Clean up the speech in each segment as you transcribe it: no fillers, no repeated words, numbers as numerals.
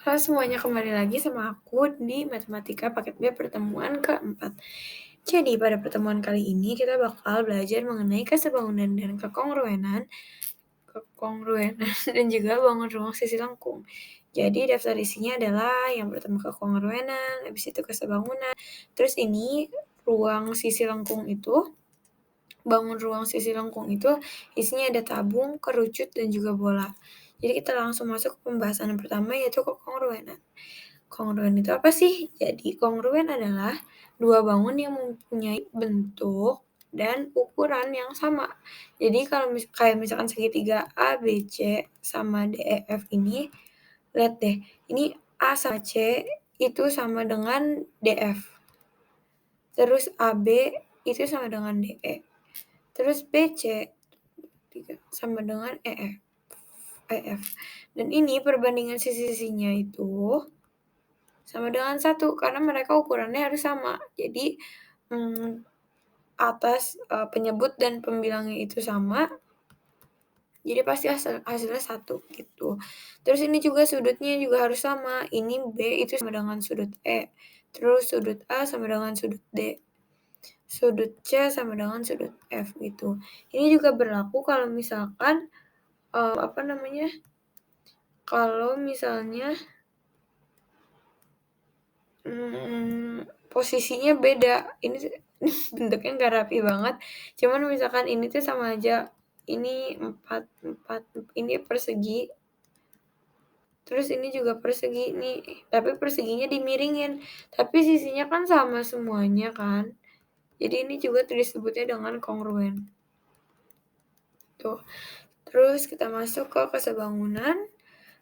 Halo semuanya, kembali lagi sama aku di Matematika Paket B pertemuan keempat. Jadi pada pertemuan kali ini kita bakal belajar mengenai kesebangunan dan kekongruenan dan juga bangun ruang sisi lengkung. Jadi daftar isinya adalah yang pertama kekongruenan, habis itu kesebangunan, terus ini ruang sisi lengkung itu, bangun ruang sisi lengkung itu isinya ada tabung, kerucut, dan juga bola. Jadi kita langsung masuk ke pembahasan yang pertama yaitu kekongruenan. Kongruen itu apa sih? Jadi kongruen adalah dua bangun yang mempunyai bentuk dan ukuran yang sama. Jadi kalau kayak misalkan segitiga ABC sama DEF ini, lihat deh, ini A sama C itu sama dengan DF. Terus AB itu sama dengan DE. Terus BC sama dengan EF. Dan ini perbandingan sisi-sisinya itu sama dengan 1 karena mereka ukurannya harus sama. Jadi, atas, penyebut dan pembilangnya itu sama, jadi pasti hasilnya 1 gitu. Terus ini juga sudutnya juga harus sama, ini B itu sama dengan sudut E, terus sudut A sama dengan sudut D, sudut C sama dengan sudut F gitu. Ini juga berlaku kalau misalkan, apa namanya, kalau misalnya posisinya beda. Ini bentuknya nggak rapi banget, cuman misalkan ini tuh sama aja, ini 4 4, ini persegi, terus ini juga persegi nih, tapi perseginya dimiringin, tapi sisinya kan sama semuanya kan. Jadi ini juga disebutnya dengan kongruen. Tuh, terus kita masuk ke kesebangunan.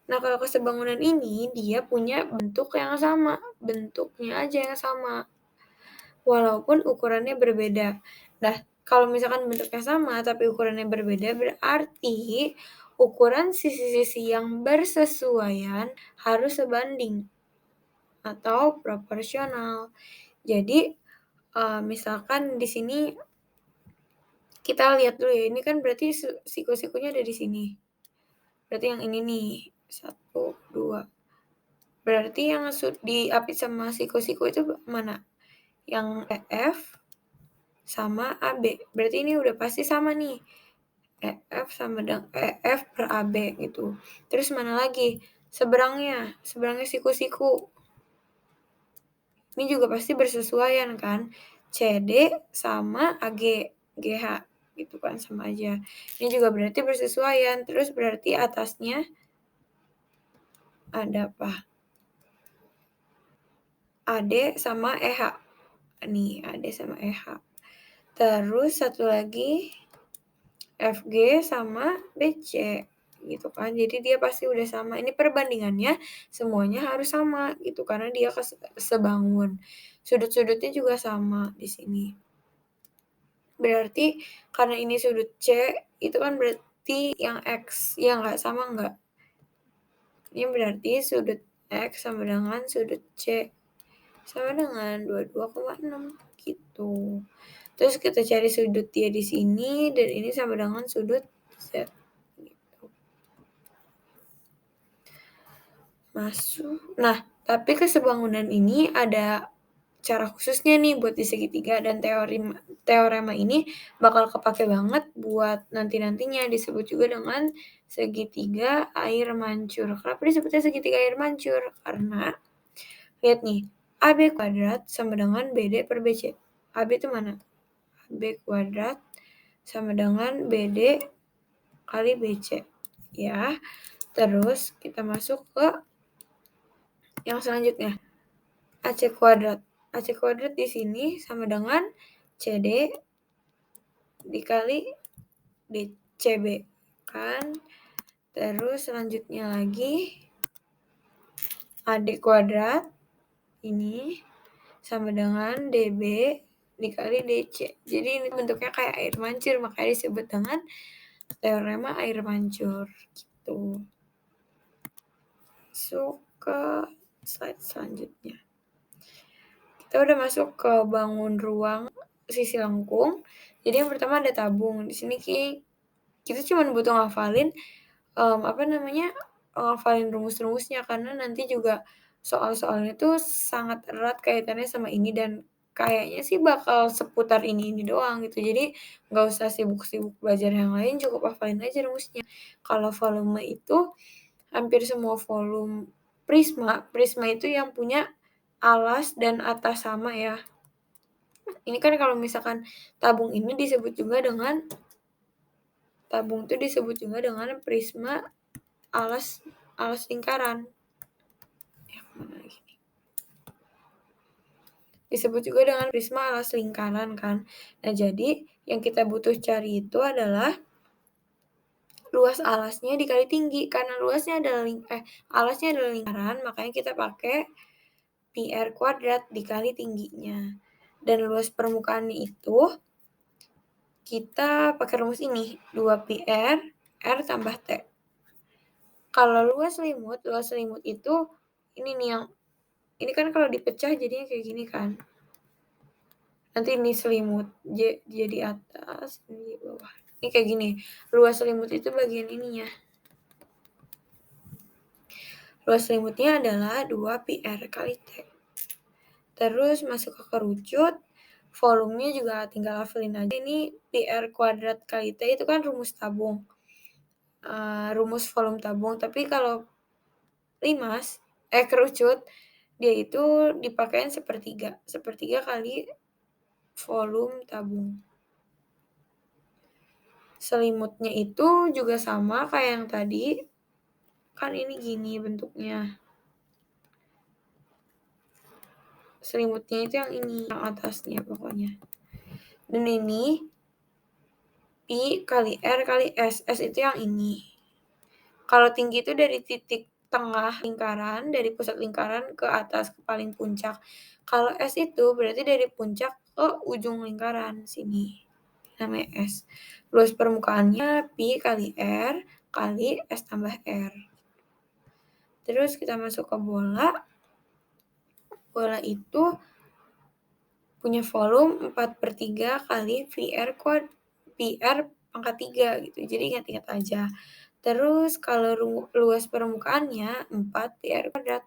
Nah, kalau kesebangunan ini dia punya bentuk yang sama, bentuknya aja yang sama. Walaupun ukurannya berbeda. Nah, kalau misalkan bentuknya sama tapi ukurannya berbeda, berarti ukuran sisi-sisi yang bersesuaian harus sebanding atau proporsional. Jadi, misalkan di sini kita lihat dulu ya, ini kan berarti siku-sikunya ada di sini. Berarti yang ini nih, 1, 2. Berarti yang diapit sama siku-siku itu mana? Yang EF sama AB. Berarti ini udah pasti sama nih, EF sama dengan EF per AB gitu. Terus mana lagi? Seberangnya siku-siku. Ini juga pasti bersesuaian kan, CD sama AG, GH gitu kan, sama aja. Ini juga berarti bersesuaian, terus berarti atasnya ada apa? AD sama EH. Nih, AD sama EH. Terus satu lagi FG sama BC gitu kan. Jadi dia pasti udah sama. Ini perbandingannya semuanya harus sama gitu karena dia sebangun. Sudut-sudutnya juga sama di sini. Berarti karena ini sudut C, itu kan berarti yang X, ya nggak? Sama nggak? Ini berarti sudut X sama dengan sudut C sama dengan 22,6 gitu. Terus kita cari sudut dia di sini dan ini sama dengan sudut Z. Gitu. Masuk. Nah, tapi kesebangunan ini ada cara khususnya nih buat di segitiga dan teorema ini bakal kepake banget buat nanti-nantinya disebut juga dengan segitiga air mancur. Kenapa disebutnya segitiga air mancur? Karena lihat nih, AB kuadrat sama dengan BD per BC. AB itu mana? AB kuadrat sama dengan BD kali BC. Ya, terus kita masuk ke yang selanjutnya. AC kuadrat. AC kuadrat di sini sama dengan CD dikali DCB kan. Terus selanjutnya lagi AD kuadrat ini sama dengan DB dikali DC. Jadi ini bentuknya kayak air mancur, makanya disebut dengan teorema air mancur gitu. Masuk ke slide selanjutnya. Kita udah masuk ke bangun ruang sisi lengkung. Jadi yang pertama ada tabung. Di sini kita cuma butuh ngafalin apa namanya, ngafalin rumus-rumusnya, karena nanti juga soal-soalnya tuh sangat erat kaitannya sama ini dan kayaknya sih bakal seputar ini doang gitu. Jadi nggak usah sibuk-sibuk belajar yang lain, cukup hafalin aja rumusnya. Kalau volume itu hampir semua prisma, prisma itu yang punya alas dan atas sama ya. Ini kan kalau misalkan tabung ini disebut juga dengan prisma alas alas lingkaran. Mana lagi nih? Disebut juga dengan prisma alas lingkaran kan. Nah, jadi yang kita butuh cari itu adalah luas alasnya dikali tinggi. Karena alasnya adalah lingkaran, makanya kita pakai pi r kuadrat dikali tingginya. Dan luas permukaannya itu kita pakai rumus ini, 2 pi r tambah T. Kalau luas selimut itu ini nih ini kan kalau dipecah jadinya kayak gini kan. Nanti ini selimut jadi atas, ini di bawah. Ini kayak gini. Luas selimut itu bagian ininya. Luas selimutnya adalah 2 pi r kali T. Terus masuk ke kerucut, volumenya juga tinggal hafalin aja. Ini pi r kuadrat kali T itu kan rumus tabung. Rumus volume tabung. Tapi kalau kerucut, dia itu dipakein sepertiga. Sepertiga kali volume tabung. Selimutnya itu juga sama kayak yang tadi. Kan ini gini bentuknya. Selimutnya itu yang ini, yang atasnya pokoknya. Dan ini pi kali r kali s. S itu yang ini. Kalau tinggi itu dari titik tengah lingkaran, dari pusat lingkaran ke atas, ke paling puncak. Kalau S itu berarti dari puncak ke ujung lingkaran, sini. Namanya S. Luas permukaannya pi kali R kali S tambah R. Terus kita masuk ke bola. Bola itu punya volume 4/3 kali pi r pangkat 3 gitu. Jadi ingat-ingat aja. Terus kalau luas permukaannya 4 pi r kuadrat.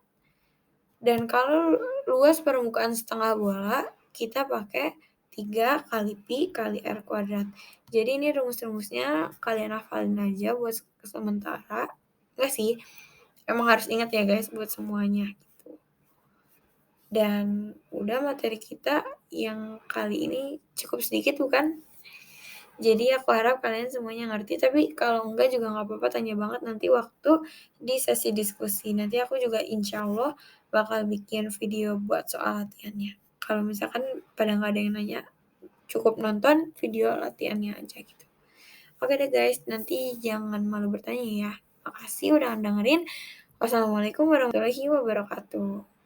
Dan kalau luas permukaan setengah bola, kita pakai 3 kali pi kali r kuadrat. Jadi ini rumus-rumusnya kalian hafalin aja buat sementara. Enggak sih, emang harus ingat ya guys buat semuanya gitu. Dan udah materi kita yang kali ini cukup sedikit bukan? Jadi aku harap kalian semuanya ngerti, tapi kalau enggak juga nggak apa-apa, tanya banget nanti waktu di sesi diskusi. Nanti aku juga insya Allah bakal bikin video buat soal latihannya. Kalau misalkan pada nggak ada yang nanya, cukup nonton video latihannya aja gitu. Oke deh guys, nanti jangan malu bertanya ya. Makasih udah dengerin. Wassalamualaikum warahmatullahi wabarakatuh.